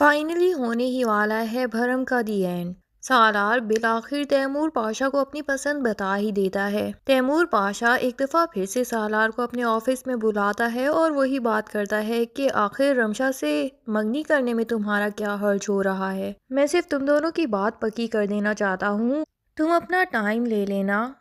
Finally ہونے ہی والا ہے بھرم کا دی اینڈ۔ سالار بالآخر تیمور پاشا کو اپنی پسند بتا ہی دیتا ہے۔ تیمور پاشا ایک دفعہ پھر سے سالار کو اپنے آفس میں بلاتا ہے اور وہی بات کرتا ہے کہ آخر رمشا سے منگنی کرنے میں تمہارا کیا حرج ہو رہا ہے۔ میں صرف تم دونوں کی بات پکی کر دینا چاہتا ہوں، تم اپنا ٹائم لے لینا،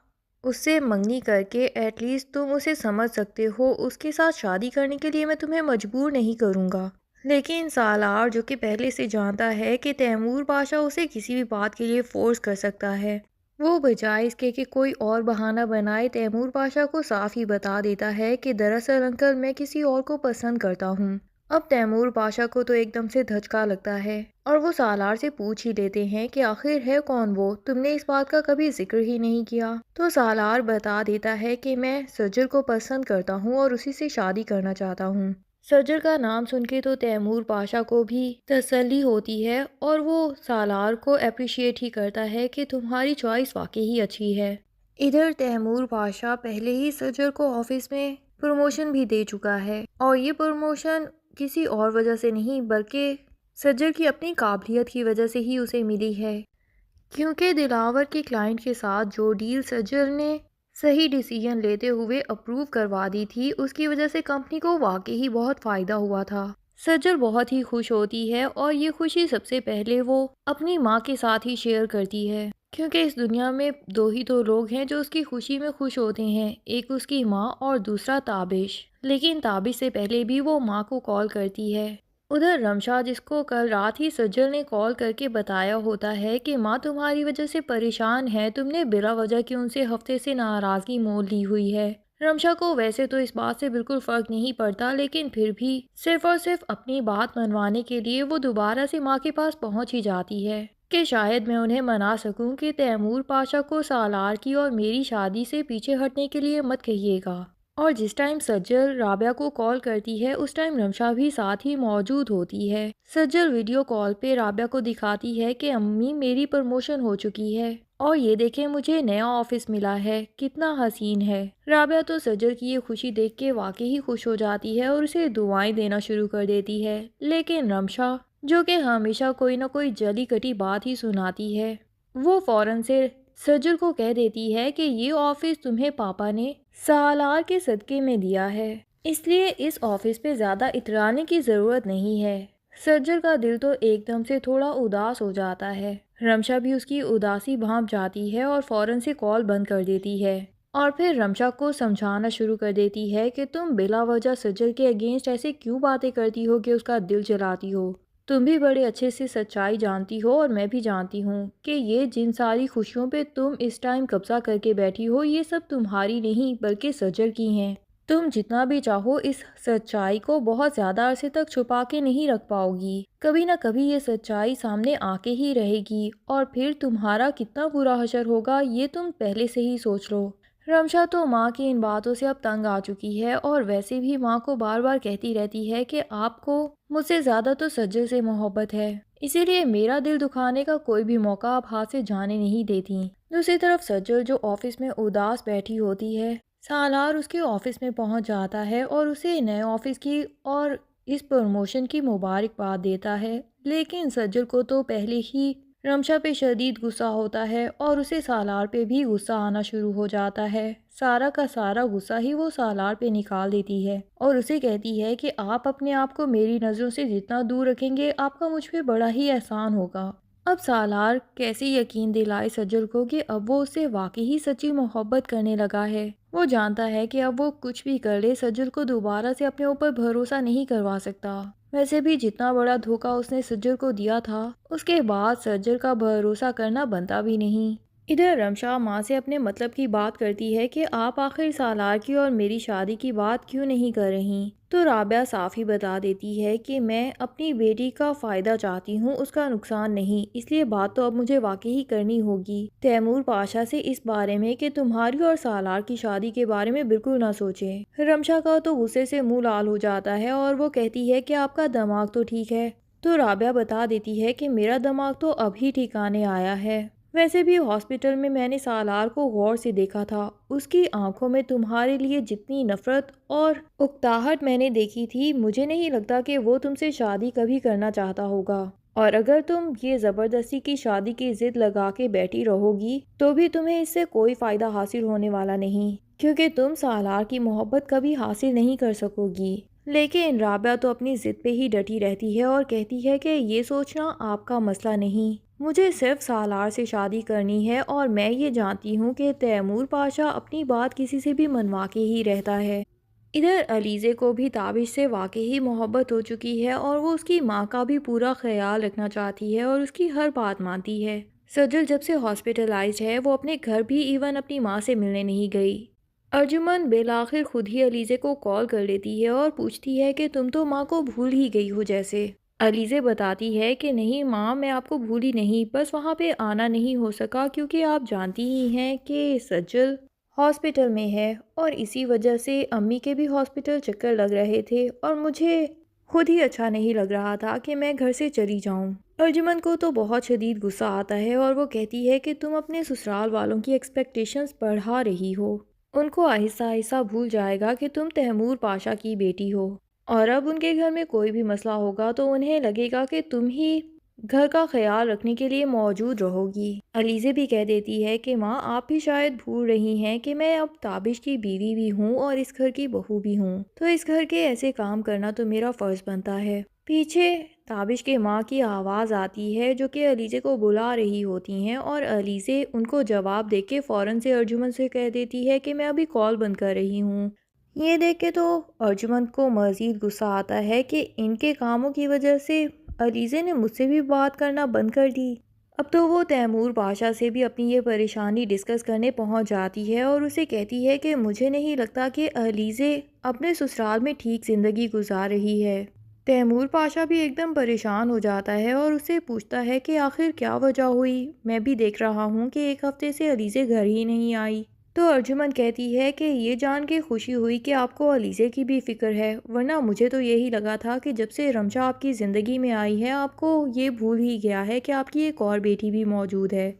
اس سے منگنی کر کے ایٹ لیسٹ تم اسے سمجھ سکتے ہو، اس کے ساتھ شادی کرنے کے لیے میں تمہیں مجبور نہیں کروں گا۔ لیکن سالار جو کہ پہلے سے جانتا ہے کہ تیمور پاشا اسے کسی بھی بات کے لیے فورس کر سکتا ہے، وہ بجائے اس کے کہ کوئی اور بہانہ بنائے تیمور پاشا کو صاف ہی بتا دیتا ہے کہ دراصل انکل میں کسی اور کو پسند کرتا ہوں۔ اب تیمور پاشا کو تو ایک دم سے دھچکا لگتا ہے اور وہ سالار سے پوچھ ہی لیتے ہیں کہ آخر ہے کون وہ، تم نے اس بات کا کبھی ذکر ہی نہیں کیا۔ تو سالار بتا دیتا ہے کہ میں سجر کو پسند کرتا ہوں اور اسی سے شادی کرنا چاہتا ہوں۔ سجر کا نام سن کے تو تیمور پاشا کو بھی تسلی ہوتی ہے اور وہ سالار کو اپریشیٹ ہی کرتا ہے کہ تمہاری چوائس واقعی اچھی ہے۔ ادھر تیمور پاشا پہلے ہی سجر کو آفس میں پروموشن بھی دے چکا ہے اور یہ پروموشن کسی اور وجہ سے نہیں بلکہ سجر کی اپنی قابلیت کی وجہ سے ہی اسے ملی ہے، کیونکہ دلاور کے کلائنٹ کے ساتھ جو ڈیل سجر نے صحیح ڈیسیژن لیتے ہوئے اپروو کروا دی تھی، اس کی وجہ سے کمپنی کو واقعی بہت فائدہ ہوا تھا۔ سجر بہت ہی خوش ہوتی ہے اور یہ خوشی سب سے پہلے وہ اپنی ماں کے ساتھ ہی شیئر کرتی ہے، کیونکہ اس دنیا میں دو ہی تو لوگ ہیں جو اس کی خوشی میں خوش ہوتے ہیں، ایک اس کی ماں اور دوسرا تابش۔ لیکن تابش سے پہلے بھی وہ ماں کو کال کرتی ہے۔ ادھر رمشا، جس کو کل رات ہی سجر نے کال کر کے بتایا ہوتا ہے کہ ماں تمہاری وجہ سے پریشان ہے، تم نے بلا وجہ کی ان سے ہفتے سے ناراضگی مول لی ہوئی ہے۔ رمشا کو ویسے تو اس بات سے بالکل فرق نہیں پڑتا، لیکن پھر بھی صرف اور صرف اپنی بات منوانے کے لیے وہ دوبارہ سے ماں کے پاس پہنچ ہی جاتی ہے کہ شاید میں انہیں منا سکوں کہ تیمور پاشا کو سالار کی اور میری شادی سے پیچھے ہٹنے کے لیے مت کہیے گا۔ اور جس ٹائم سجل رابعہ کو کال کرتی ہے اس ٹائم رمشا بھی ساتھ ہی موجود ہوتی ہے۔ سجل ویڈیو کال پہ رابعہ کو دکھاتی ہے کہ امی میری پروموشن ہو چکی ہے اور یہ دیکھیں مجھے نیا آفس ملا ہے، کتنا حسین ہے۔ رابعہ تو سجل کی یہ خوشی دیکھ کے واقعی خوش ہو جاتی ہے اور اسے دعائیں دینا شروع کر دیتی ہے، لیکن رمشا جو کہ ہمیشہ کوئی نہ کوئی جلی کٹی بات ہی سناتی ہے، وہ فوراً سے سجل کو کہہ دیتی ہے کہ یہ آفس تمہیں پاپا نے سالار کے صدقے میں دیا ہے، اس لیے اس آفس پہ زیادہ اترانے کی ضرورت نہیں ہے۔ سجل کا دل تو ایک دم سے تھوڑا اداس ہو جاتا ہے، رمشا بھی اس کی اداسی بھانپ جاتی ہے اور فوراً سے کال بند کر دیتی ہے اور پھر رمشا کو سمجھانا شروع کر دیتی ہے کہ تم بلا وجہ سجل کے اگینسٹ ایسے کیوں باتیں کرتی ہو کہ اس کا دل جلاتی ہو، تم بھی بڑے اچھے سے سچائی جانتی ہو اور میں بھی جانتی ہوں کہ یہ جن ساری خوشیوں پہ تم اس ٹائم قبضہ کر کے بیٹھی ہو یہ سب تمہاری نہیں بلکہ سجل کی ہیں۔ تم جتنا بھی چاہو اس سچائی کو بہت زیادہ عرصے تک چھپا کے نہیں رکھ پاؤ گی، کبھی نہ کبھی یہ سچائی سامنے آ کے ہی رہے گی اور پھر تمہارا کتنا برا حشر ہوگا یہ تم پہلے سے ہی سوچ لو۔ رمشا تو ماں کی ان باتوں سے اب تنگ آ چکی ہے اور ویسے بھی ماں کو بار بار کہتی رہتی ہے کہ آپ کو مجھ سے زیادہ تو سجل سے محبت ہے، اسی لیے میرا دل دکھانے کا کوئی بھی موقع آپ ہاتھ سے جانے نہیں دیتی۔ دوسری طرف سجل جو آفس میں اداس بیٹھی ہوتی ہے، سالار اس کے آفس میں پہنچ جاتا ہے اور اسے نئے آفس کی اور اس پروموشن کی مبارکباد دیتا ہے، لیکن سجل کو تو پہلے ہی رمشا پہ شدید غصہ ہوتا ہے اور اسے سالار پہ بھی غصہ آنا شروع ہو جاتا ہے۔ سارا کا سارا غصہ ہی وہ سالار پہ نکال دیتی ہے اور اسے کہتی ہے کہ آپ اپنے آپ کو میری نظروں سے جتنا دور رکھیں گے آپ کا مجھ پہ بڑا ہی احسان ہوگا۔ اب سالار کیسے یقین دلائے سجل کو کہ اب وہ اسے واقعی سچی محبت کرنے لگا ہے۔ وہ جانتا ہے کہ اب وہ کچھ بھی کر لے سجل کو دوبارہ سے اپنے اوپر بھروسہ نہیں کروا سکتا، ویسے بھی جتنا بڑا دھوکہ اس نے سجل کو دیا تھا اس کے بعد سجل کا بھروسہ کرنا بنتا بھی نہیں۔ ادھر رمشا ماں سے اپنے مطلب کی بات کرتی ہے کہ آپ آخر سالار کی اور میری شادی کی بات کیوں نہیں کر رہی، تو رابعہ صاف ہی بتا دیتی ہے کہ میں اپنی بیٹی کا فائدہ چاہتی ہوں، اس کا نقصان نہیں، اس لیے بات تو اب مجھے واقعی کرنی ہوگی تیمور پاشا سے اس بارے میں کہ تمہاری اور سالار کی شادی کے بارے میں بالکل نہ سوچیں۔ رمشا کا تو غصے سے منہ لال ہو جاتا ہے اور وہ کہتی ہے کہ آپ کا دماغ تو ٹھیک ہے، تو رابعہ بتا دیتی ہے کہ میرا دماغ تو اب ہی ٹھکانے آیا ہے، ویسے بھی ہاسپٹل میں نے سالار کو غور سے دیکھا تھا، اس کی آنکھوں میں تمہارے لیے جتنی نفرت اور اکتاہٹ میں نے دیکھی تھی، مجھے نہیں لگتا کہ وہ تم سے شادی کبھی کرنا چاہتا ہوگا۔ اور اگر تم یہ زبردستی کی شادی کی ضد لگا کے بیٹھی رہو گی تو بھی تمہیں اس سے کوئی فائدہ حاصل ہونے والا نہیں، کیونکہ تم سالار کی محبت کبھی حاصل نہیں کر سکو گی۔ لیکن رابعہ تو اپنی ضد پہ ہی ڈٹی رہتی ہے اور کہتی ہے کہ یہ سوچنا آپ کا مسئلہ نہیں، مجھے صرف سالار سے شادی کرنی ہے، اور میں یہ جانتی ہوں کہ تیمور پاشا اپنی بات کسی سے بھی منوا کے ہی رہتا ہے۔ ادھر علیزے کو بھی تابش سے واقعی محبت ہو چکی ہے اور وہ اس کی ماں کا بھی پورا خیال رکھنا چاہتی ہے اور اس کی ہر بات مانتی ہے۔ سجل جب سے ہاسپٹلائزڈ ہے وہ اپنے گھر بھی ایون اپنی ماں سے ملنے نہیں گئی۔ ارجمن بالآخر خود ہی علیزے کو کال کر لیتی ہے اور پوچھتی ہے کہ تم تو ماں کو بھول ہی گئی ہو جیسے۔ علیزے بتاتی ہے کہ نہیں ماں، میں آپ کو بھولی نہیں، بس وہاں پہ آنا نہیں ہو سکا کیونکہ آپ جانتی ہی ہیں کہ سجل ہاسپٹل میں ہے، اور اسی وجہ سے امی کے بھی ہاسپٹل چکر لگ رہے تھے اور مجھے خود ہی اچھا نہیں لگ رہا تھا کہ میں گھر سے چلی جاؤں۔ ارجمن کو تو بہت شدید غصہ آتا ہے اور وہ کہتی ہے کہ تم اپنے سسرال والوں کی ایکسپیکٹیشنز بڑھا رہی ہو، ان کو آہستہ آہستہ بھول جائے گا کہ تم تیمور پاشا کی بیٹی ہو، اور اب ان کے گھر میں کوئی بھی مسئلہ ہوگا تو انہیں لگے گا کہ تم ہی گھر کا خیال رکھنے کے لیے موجود رہو گی۔ علیزے بھی کہہ دیتی ہے کہ ماں آپ بھی شاید بھول رہی ہیں کہ میں اب تابش کی بیوی بھی ہوں اور اس گھر کی بہو بھی ہوں، تو اس گھر کے ایسے کام کرنا تو میرا فرض بنتا ہے۔ پیچھے تابش کے ماں کی آواز آتی ہے جو کہ علیزے کو بلا رہی ہوتی ہیں، اور علیزے ان کو جواب دے کے فوراً سے ارجمن سے کہہ دیتی ہے کہ میں ابھی کال بند کر رہی ہوں۔ یہ دیکھ کے تو ارجمن کو مزید غصہ آتا ہے کہ ان کے کاموں کی وجہ سے علیزے نے مجھ سے بھی بات کرنا بند کر دی۔ اب تو وہ تیمور پاشا سے بھی اپنی یہ پریشانی ڈسکس کرنے پہنچ جاتی ہے اور اسے کہتی ہے کہ مجھے نہیں لگتا کہ علیزے اپنے سسرال میں ٹھیک زندگی گزار رہی ہے۔ تیمور پاشا بھی ایک دم پریشان ہو جاتا ہے اور اسے پوچھتا ہے کہ آخر کیا وجہ ہوئی، میں بھی دیکھ رہا ہوں کہ ایک ہفتے سے علیزے گھر ہی نہیں آئی۔ تو ارجمن کہتی ہے کہ یہ جان کے خوشی ہوئی کہ آپ کو علیزے کی بھی فکر ہے، ورنہ مجھے تو یہی لگا تھا کہ جب سے رمشا آپ کی زندگی میں آئی ہے آپ کو یہ بھول ہی گیا ہے کہ آپ کی ایک اور بیٹی بھی موجود ہے۔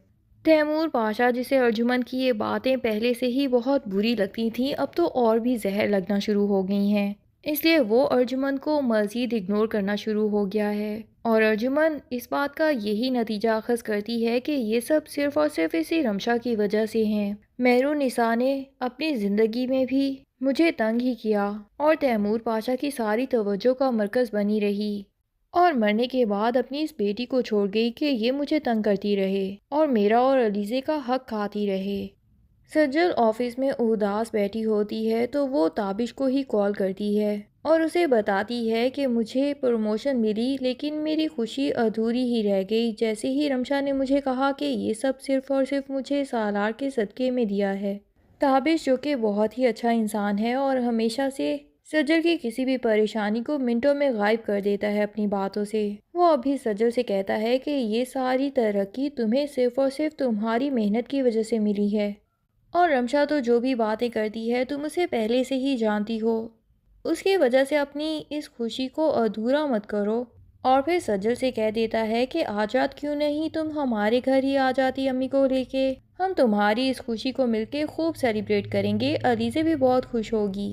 تیمور پاشا جسے ارجمن کی یہ باتیں پہلے سے ہی بہت بری لگتی تھیں، اب تو اور بھی زہر لگنا شروع ہو گئی ہیں، اس لیے وہ ارجمن کو مزید اگنور کرنا شروع ہو گیا ہے، اور ارجمن اس بات کا یہی نتیجہ اخذ کرتی ہے کہ یہ سب صرف اور صرف اسی رمشا کی وجہ سے ہیں۔ مہرالنساء نے اپنی زندگی میں بھی مجھے تنگ ہی کیا اور تیمور پاشا کی ساری توجہ کا مرکز بنی رہی، اور مرنے کے بعد اپنی اس بیٹی کو چھوڑ گئی کہ یہ مجھے تنگ کرتی رہے اور میرا اور علیزے کا حق کھاتی رہے۔ سجل آفس میں اداس بیٹھی ہوتی ہے تو وہ تابش کو ہی کال کرتی ہے اور اسے بتاتی ہے کہ مجھے پروموشن ملی لیکن میری خوشی ادھوری ہی رہ گئی، جیسے ہی رمشا نے مجھے کہا کہ یہ سب صرف اور صرف مجھے سالار کے صدقے میں دیا ہے۔ تابش جو کہ بہت ہی اچھا انسان ہے اور ہمیشہ سے سجل کی کسی بھی پریشانی کو منٹوں میں غائب کر دیتا ہے اپنی باتوں سے، وہ ابھی سجل سے کہتا ہے کہ یہ ساری ترقی تمہیں صرف اور صرف تمہاری محنت کی وجہ سے ملی ہے، اور رمشا تو جو بھی باتیں کرتی ہے تم اسے پہلے سے ہی جانتی ہو، اس کی وجہ سے اپنی اس خوشی کو ادھورا مت کرو۔ اور پھر سجل سے کہہ دیتا ہے کہ آجات کیوں نہیں تم ہمارے گھر ہی آ جاتی امی کو لے کے، ہم تمہاری اس خوشی کو مل کے خوب سیلیبریٹ کریں گے، علیزے بھی بہت خوش ہوگی۔